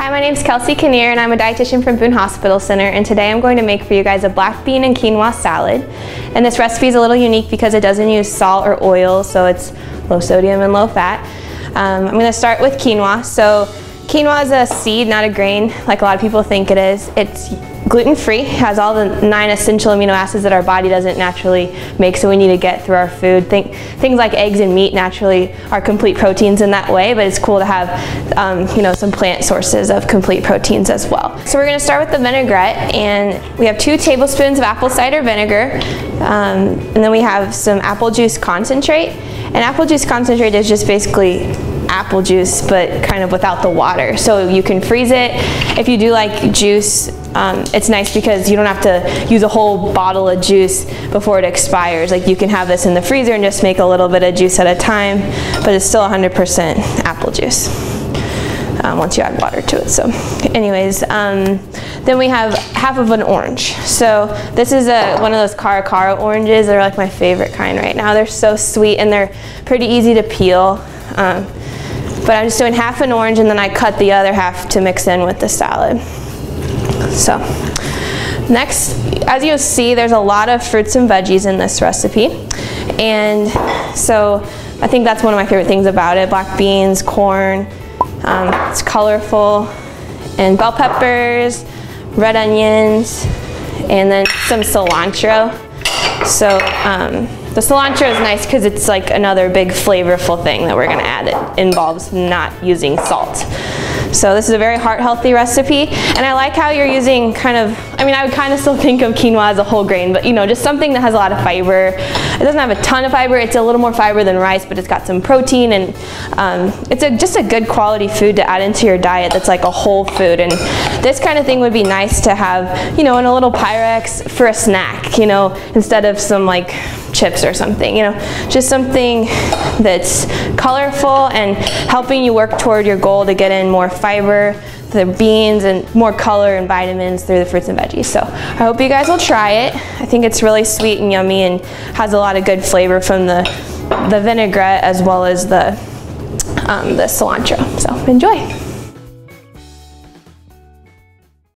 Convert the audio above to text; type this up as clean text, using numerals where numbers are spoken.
Hi, my name is Kelsey Kinnear and I'm a dietitian from Boone Hospital Center, and today I'm going to make for you guys a black bean and quinoa salad. And this recipe is a little unique because it doesn't use salt or oil, so it's low sodium and low fat. I'm going to start with quinoa. So quinoa is a seed, not a grain, like a lot of people think it is. It's gluten-free, has all the 9 essential amino acids that our body doesn't naturally make, so we need to get through our food. Things like eggs and meat naturally are complete proteins in that way, but it's cool to have some plant sources of complete proteins as well. So we're going to start with the vinaigrette, and we have 2 tablespoons of apple cider vinegar, and then we have some apple juice concentrate. And apple juice concentrate is just basically apple juice, but kind of without the water. So you can freeze it. If you do like juice, it's nice because you don't have to use a whole bottle of juice before it expires. Like, you can have this in the freezer and just make a little bit of juice at a time, but it's still 100% apple juice once you add water to it. So anyways, then we have half of an orange. So this is one of those Cara oranges. They're like my favorite kind right now. They're so sweet and they're pretty easy to peel. But I'm just doing half an orange, and then I cut the other half to mix in with the salad. So next, as you'll see, there's a lot of fruits and veggies in this recipe. And so I think that's one of my favorite things about it. Black beans, corn, it's colorful, and bell peppers, red onions, and then some cilantro. So the cilantro is nice because it's like another big flavorful thing that we're going to add. It involves not using salt. So this is a very heart-healthy recipe, and I like how you're using I would kind of still think of quinoa as a whole grain, but just something that has a lot of fiber. It doesn't have a ton of fiber. It's a little more fiber than rice, but it's got some protein, and it's just a good quality food to add into your diet that's like a whole food. And this kind of thing would be nice to have, in a little Pyrex for a snack, instead of some like chips or something, just something that's colorful and helping you work toward your goal to get in more fiber, the beans, and more color and vitamins through the fruits and veggies. So I hope you guys will try it. I think it's really sweet and yummy and has a lot of good flavor from the vinaigrette as well as the cilantro. So enjoy.